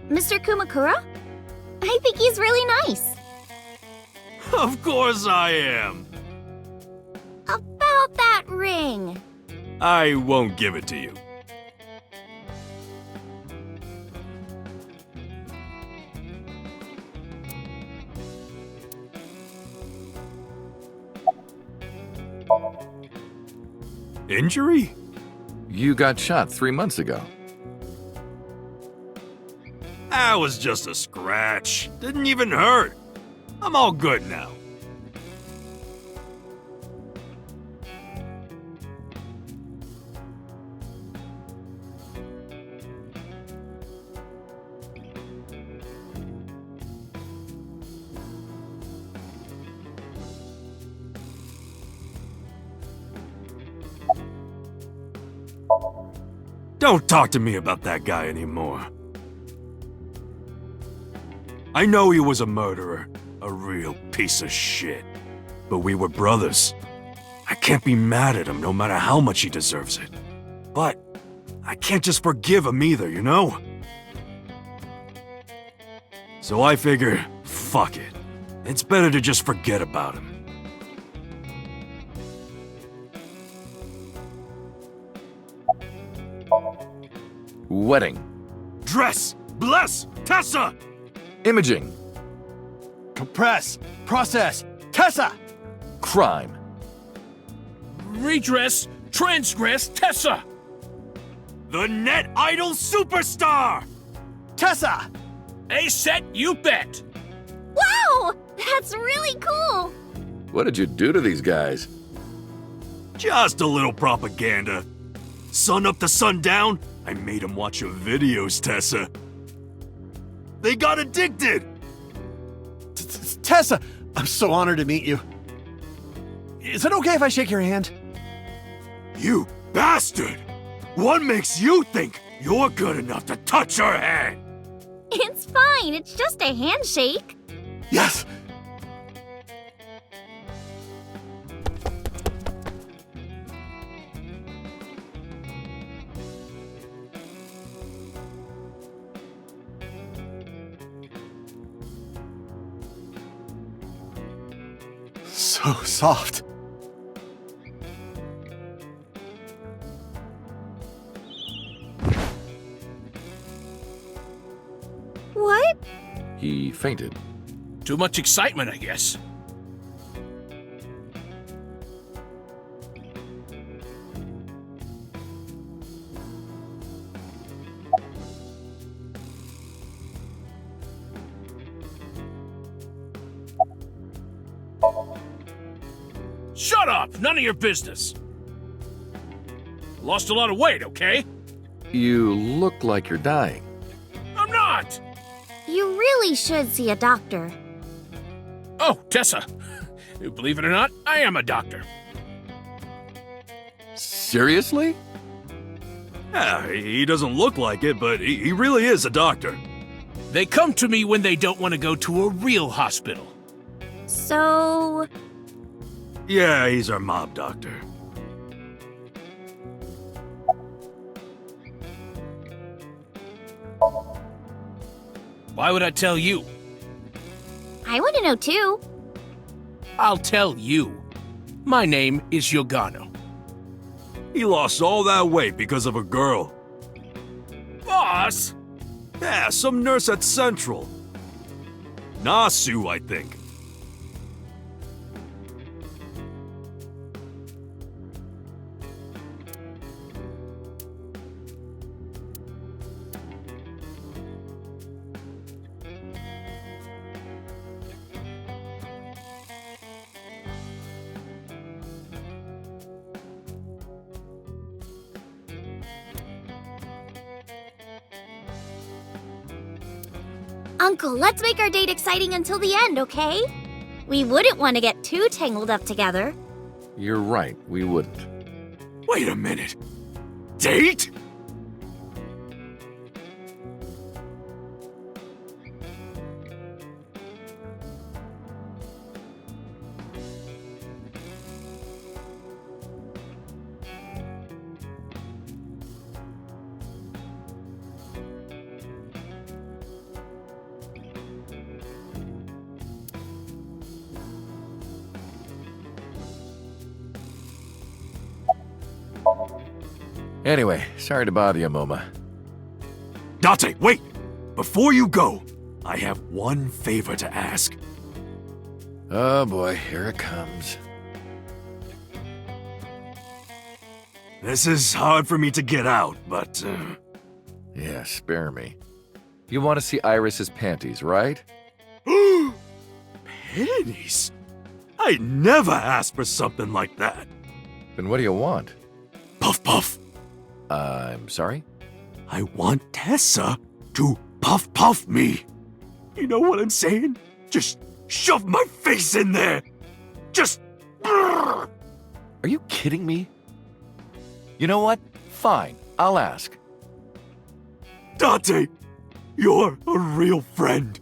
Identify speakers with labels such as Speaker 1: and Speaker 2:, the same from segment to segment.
Speaker 1: Mr. Kumakura? I think he's really nice.
Speaker 2: Of course I am.
Speaker 1: About that ring.
Speaker 2: I won't give it to you. Injury?
Speaker 3: You got shot 3 months ago.
Speaker 2: That was just a scratch. Didn't even hurt. I'm all good now. Don't talk to me about that guy anymore. I know he was a murderer, a real piece of shit. But we were brothers. I can't be mad at him no matter how much he deserves it. But I can't just forgive him either, you know? So I figure, fuck it. It's better to just forget about him.
Speaker 3: Wedding.
Speaker 2: Dress! Bless! Tessa!
Speaker 3: Imaging.
Speaker 4: Compress. Process. Tessa!
Speaker 3: Crime.
Speaker 5: Redress, transgress, Tessa!
Speaker 2: The net idol superstar!
Speaker 4: Tessa!
Speaker 5: A set, you bet!
Speaker 1: Wow! That's really cool!
Speaker 3: What did you do to these guys?
Speaker 2: Just a little propaganda. Sun up to sundown, I made them watch your videos, Tessa. They got addicted!
Speaker 4: Tessa! I'm so honored to meet you. Is it okay if I shake your hand?
Speaker 2: You bastard! What makes you think you're good enough to touch her hand?
Speaker 1: It's fine, it's just a handshake.
Speaker 4: Yes! So soft.
Speaker 1: What?
Speaker 3: He fainted.
Speaker 5: Too much excitement, I guess. Shut up! None of your business! Lost a lot of weight, okay?
Speaker 3: You look like you're dying.
Speaker 5: I'm not!
Speaker 1: You really should see a doctor.
Speaker 5: Oh, Tessa. Believe it or not, I am a doctor.
Speaker 3: Seriously?
Speaker 2: Yeah, he doesn't look like it, but he really is a doctor.
Speaker 5: They come to me when they don't want to go to a real hospital.
Speaker 1: So...
Speaker 2: Yeah, he's our mob doctor.
Speaker 5: Why would I tell you?
Speaker 1: I want to know too.
Speaker 5: I'll tell you. My name is Yogano.
Speaker 2: He lost all that weight because of a girl.
Speaker 5: Boss!
Speaker 2: Yeah, some nurse at Central. Nasu, I think.
Speaker 1: Uncle, let's make our date exciting until the end, okay? We wouldn't want to get too tangled up together.
Speaker 3: You're right, we wouldn't.
Speaker 2: Wait a minute. Date?
Speaker 3: Anyway, sorry to bother you, Moma.
Speaker 2: Date, wait! Before you go, I have one favor to ask.
Speaker 3: Oh boy, here it comes.
Speaker 2: This is hard for me to get out, but...
Speaker 3: Yeah, spare me. You want to see Iris's panties, right?
Speaker 2: Pennies? I never asked for something like that.
Speaker 3: Then what do you want?
Speaker 2: Puff puff.
Speaker 3: I'm sorry?
Speaker 2: I want Tessa to puff puff me. You know what I'm saying? Just shove my face in there. Just...
Speaker 3: Are you kidding me? You know what? Fine, I'll ask.
Speaker 2: Date, you're a real friend.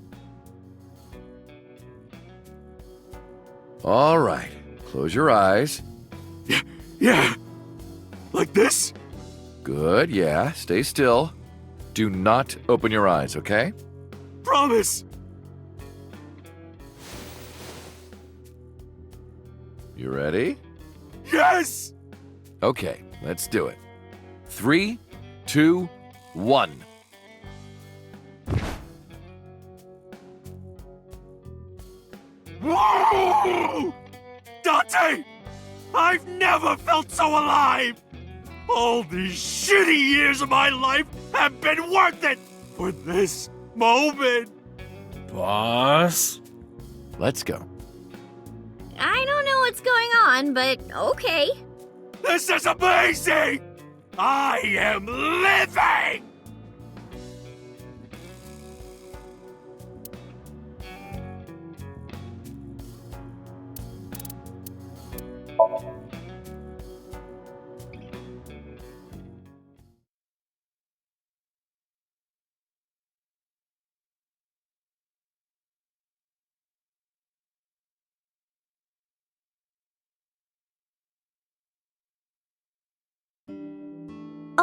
Speaker 3: All right, close your eyes.
Speaker 2: Yeah. Like this?
Speaker 3: Good, yeah, stay still. Do not open your eyes, okay?
Speaker 2: Promise.
Speaker 3: You ready?
Speaker 2: Yes!
Speaker 3: Okay, let's do it. 3, 2, 1.
Speaker 2: Whoa! Date! I've never felt so alive! All these shitty years of my life have been worth it for this moment!
Speaker 5: Boss?
Speaker 3: Let's go.
Speaker 1: I don't know what's going on, but okay.
Speaker 2: This is amazing! I am living!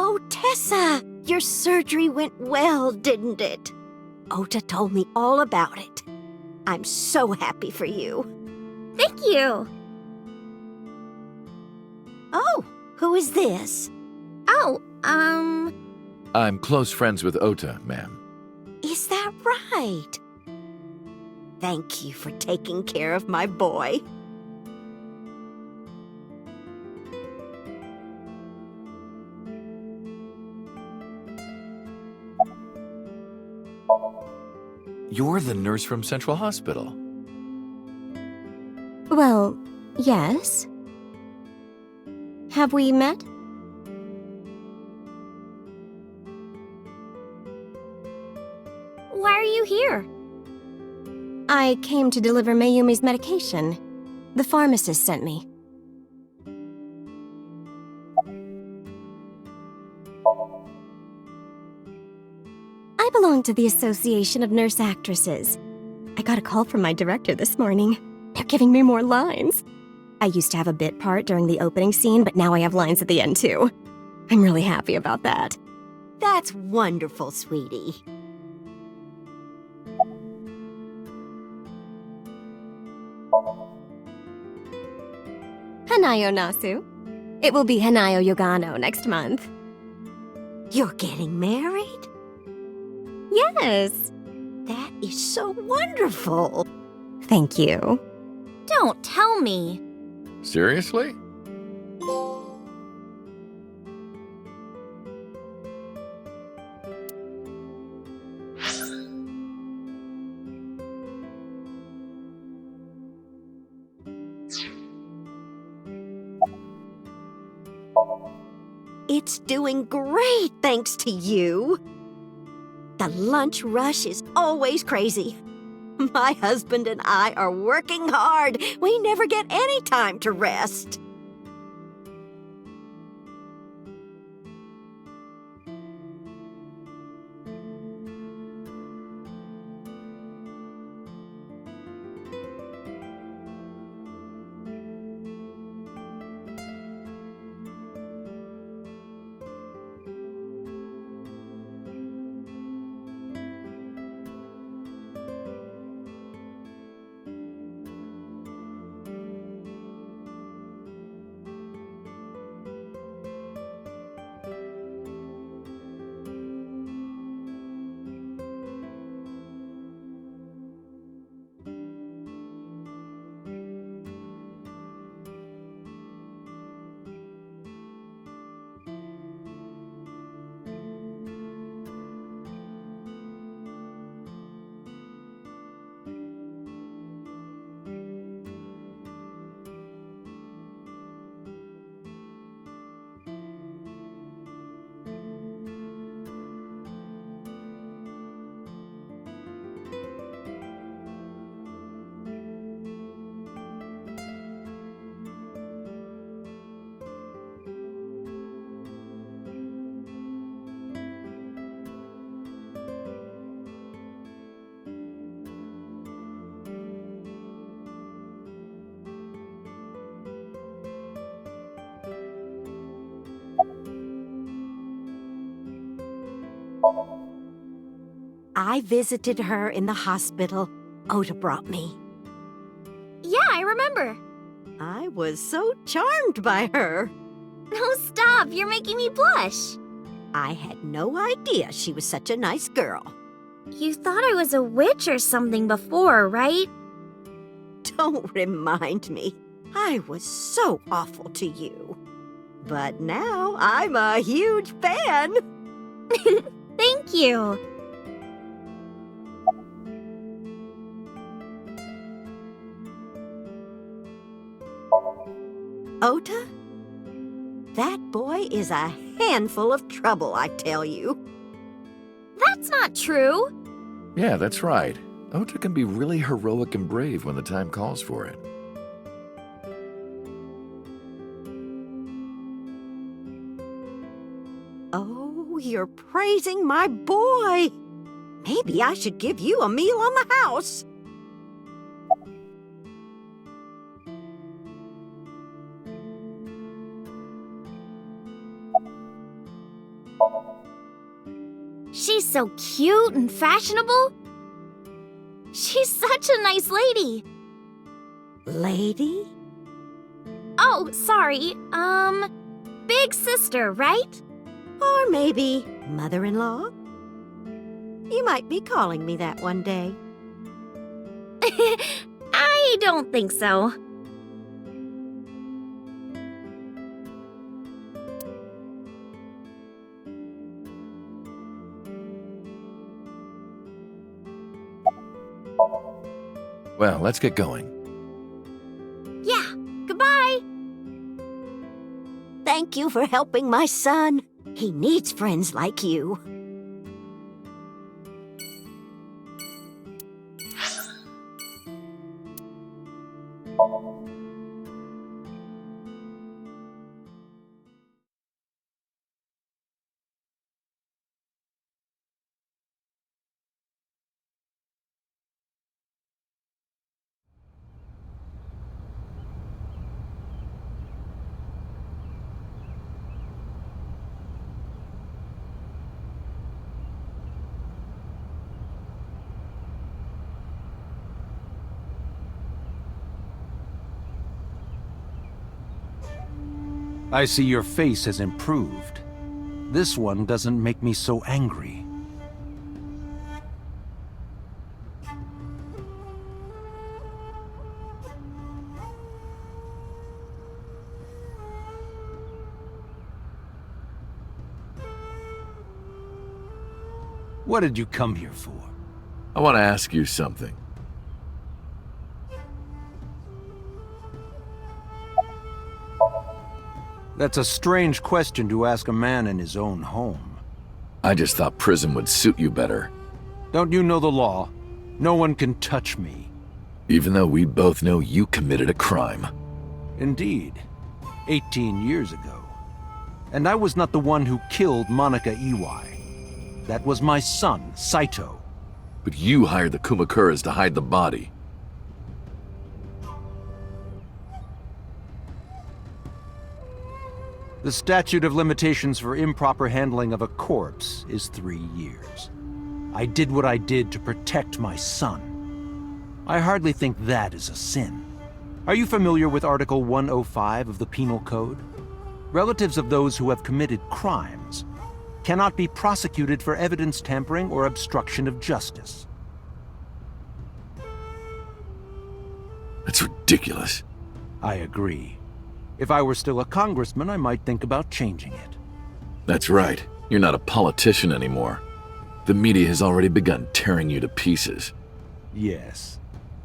Speaker 6: Oh, Tessa, your surgery went well, didn't it? Ota told me all about it. I'm so happy for you.
Speaker 1: Thank you.
Speaker 6: Oh, who is this?
Speaker 1: Oh,
Speaker 3: I'm close friends with Ota, ma'am.
Speaker 6: Is that right? Thank you for taking care of my boy.
Speaker 3: You're the nurse from Central Hospital.
Speaker 7: Well, yes. Have we met?
Speaker 1: why are you here?
Speaker 7: I came to deliver Mayumi's medication. The pharmacist sent me. I belong to the Association of Nurse Actresses. I got a call from my director this morning. They're giving me more lines. I used to have a bit part during the opening scene, but now I have lines at the end too. I'm really happy about that.
Speaker 6: That's wonderful, sweetie.
Speaker 7: Hanayo Nasu. It will be Hanayo Yogano next month.
Speaker 6: You're getting married?
Speaker 7: Yes.
Speaker 6: That is so wonderful.
Speaker 7: Thank you.
Speaker 1: Don't tell me.
Speaker 3: Seriously?
Speaker 6: It's doing great thanks to you. The lunch rush is always crazy. My husband and I are working hard. We never get any time to rest. I visited her in the hospital. Ota brought me.
Speaker 1: Yeah, I remember.
Speaker 6: I was so charmed by her.
Speaker 1: No, stop. You're making me blush.
Speaker 6: I had no idea she was such a nice girl.
Speaker 1: You thought I was a witch or something before, right?
Speaker 6: Don't remind me. I was so awful to you. But now I'm a huge fan.
Speaker 1: Thank you.
Speaker 6: Ota? That boy is a handful of trouble, I tell you.
Speaker 1: That's not true.
Speaker 3: Yeah, that's right. Ota can be really heroic and brave when the time calls for it.
Speaker 6: Oh, you're praising my boy. Maybe I should give you a meal on the house.
Speaker 1: She's so cute and fashionable. She's such a nice lady.
Speaker 6: Lady?
Speaker 1: Oh, sorry. Big sister, right?
Speaker 6: Or maybe mother-in-law? You might be calling me that one day.
Speaker 1: I don't think so.
Speaker 3: Well, let's get going.
Speaker 1: Yeah, goodbye.
Speaker 6: Thank you for helping my son. He needs friends like you.
Speaker 2: I see your face has improved. This one doesn't make me so angry. What did you come here for?
Speaker 3: I want to ask you something.
Speaker 2: That's a strange question to ask a man in his own home.
Speaker 3: I just thought prison would suit you better.
Speaker 5: Don't you know the law? No one can touch me.
Speaker 3: Even though we both know you committed a crime.
Speaker 5: Indeed. 18 years ago. And I was not the one who killed Monica Iwai. That was my son, Saito.
Speaker 3: But you hired the Kumakuras to hide the body.
Speaker 5: The statute of limitations for improper handling of a corpse is 3 years. I did what I did to protect my son. I hardly think that is a sin. Are you familiar with Article 105 of the Penal Code? Relatives of those who have committed crimes cannot be prosecuted for evidence tampering or obstruction of justice.
Speaker 3: That's ridiculous.
Speaker 5: I agree. If I were still a congressman, I might think about changing it.
Speaker 3: That's right. You're not a politician anymore. The media has already begun tearing you to pieces.
Speaker 5: Yes.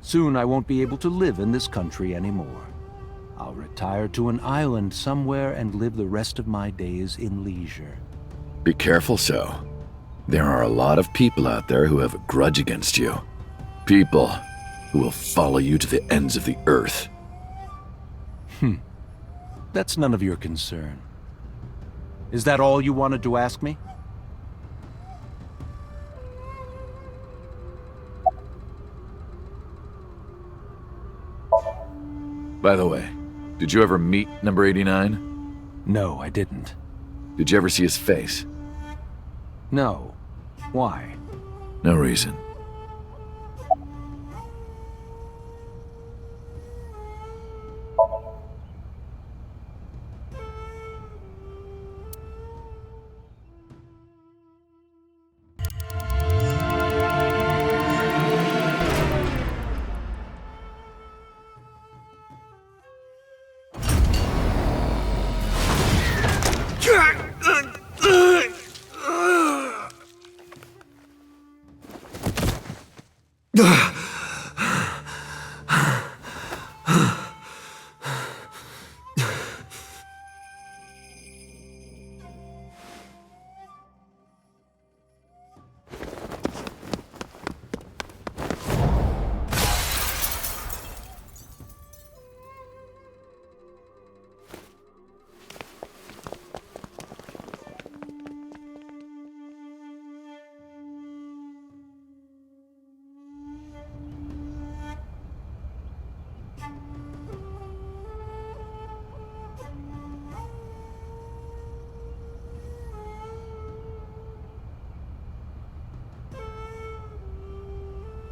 Speaker 5: Soon I won't be able to live in this country anymore. I'll retire to an island somewhere and live the rest of my days in leisure.
Speaker 3: Be careful, so. There are a lot of people out there who have a grudge against you. People who will follow you to the ends of the earth.
Speaker 5: That's none of your concern. Is that all you wanted to ask me?
Speaker 3: By the way, did you ever meet number 89?
Speaker 5: No, I didn't.
Speaker 3: Did you ever see his face?
Speaker 5: No. Why?
Speaker 3: No reason.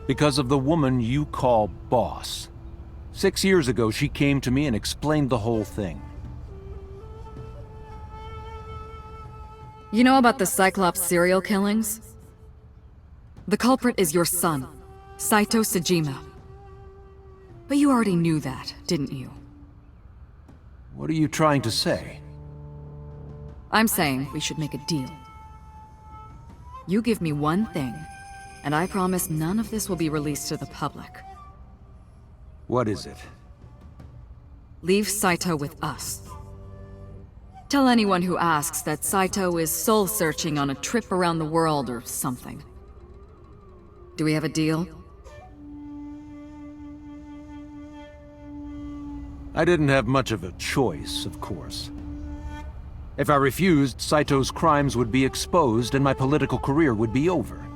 Speaker 5: Because of the woman you call boss. 6 years ago, she came to me and explained the whole thing.
Speaker 8: You know about the Cyclops serial killings? The culprit is your son, Saito Sejima. But you already knew that, didn't you?
Speaker 5: What are you trying to say?
Speaker 8: I'm saying we should make a deal. You give me one thing, and I promise none of this will be released to the public.
Speaker 5: What is it?
Speaker 8: Leave Saito with us. Tell anyone who asks that Saito is soul-searching on a trip around the world or something. Do we have a deal?
Speaker 5: I didn't have much of a choice, of course. If I refused, Saito's crimes would be exposed and my political career would be over.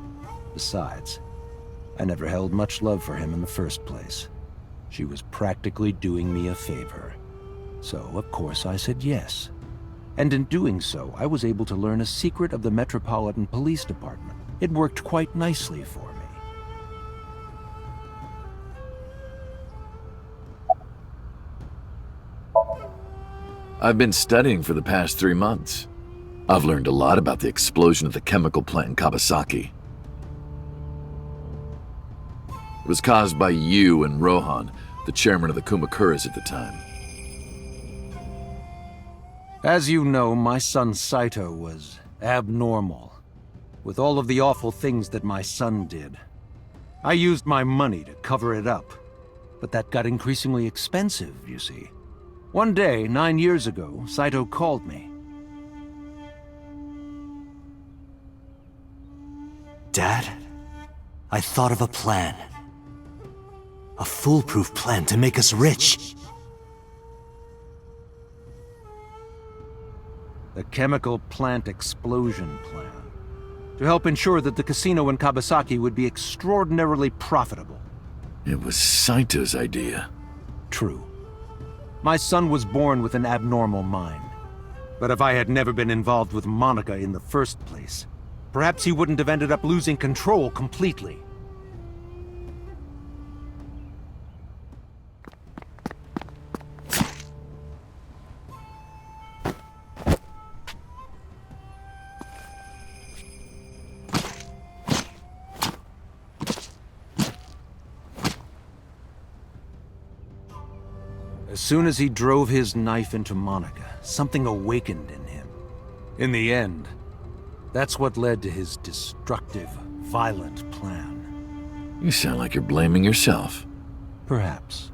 Speaker 5: Besides, I never held much love for him in the first place. She was practically doing me a favor. So, of course, I said yes. And in doing so, I was able to learn a secret of the Metropolitan Police Department. It worked quite nicely for me.
Speaker 3: I've been studying for the past 3 months. I've learned a lot about the explosion at the chemical plant in Kawasaki. It was caused by you and Rohan, the chairman of the Kumakuras at the time.
Speaker 5: As you know, my son Saito was abnormal, with all of the awful things that my son did. I used my money to cover it up, but that got increasingly expensive, you see. One day, 9 years ago, Saito called me.
Speaker 9: Dad, I thought of a plan. A foolproof plan to make us rich.
Speaker 5: The chemical plant explosion plan. To help ensure that the casino in Kabasaki would be extraordinarily profitable.
Speaker 3: It was Saito's idea.
Speaker 5: True. My son was born with an abnormal mind. But if I had never been involved with Monica in the first place, perhaps he wouldn't have ended up losing control completely. As soon as he drove his knife into Monica, something awakened in him. In the end, that's what led to his destructive, violent plan.
Speaker 3: You sound like you're blaming yourself.
Speaker 5: Perhaps.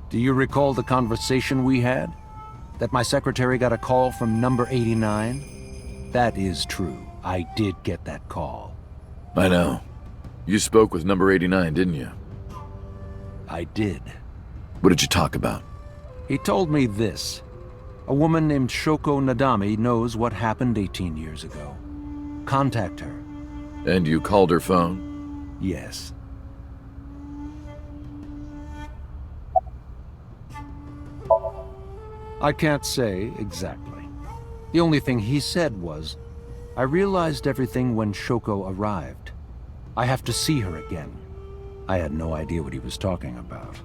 Speaker 5: Do you recall the conversation we had? That my secretary got a call from number 89? That is true. I did get that call.
Speaker 3: I know. You spoke with number 89, didn't you?
Speaker 5: I did.
Speaker 3: What did you talk about?
Speaker 5: He told me this. A woman named Shoko Nadami knows what happened 18 years ago. Contact her.
Speaker 3: And you called her phone?
Speaker 5: Yes. I can't say exactly. The only thing he said was, I realized everything when Shoko arrived. I have to see her again. I had no idea what he was talking about.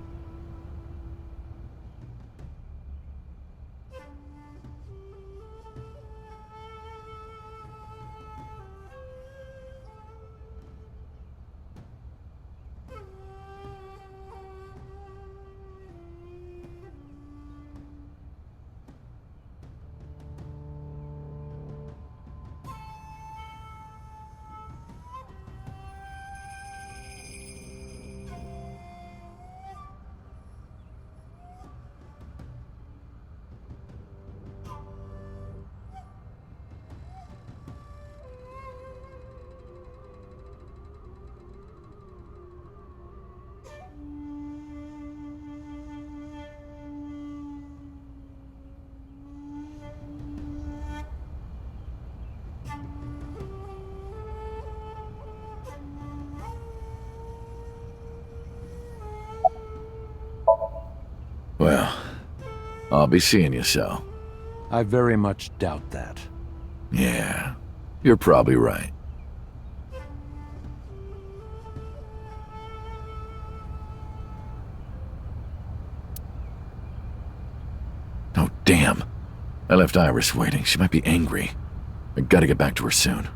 Speaker 3: Well, I'll be seeing you, so.
Speaker 5: I very much doubt that.
Speaker 3: Yeah, you're probably right. Oh, damn. I left Iris waiting. She might be angry. I gotta get back to her soon.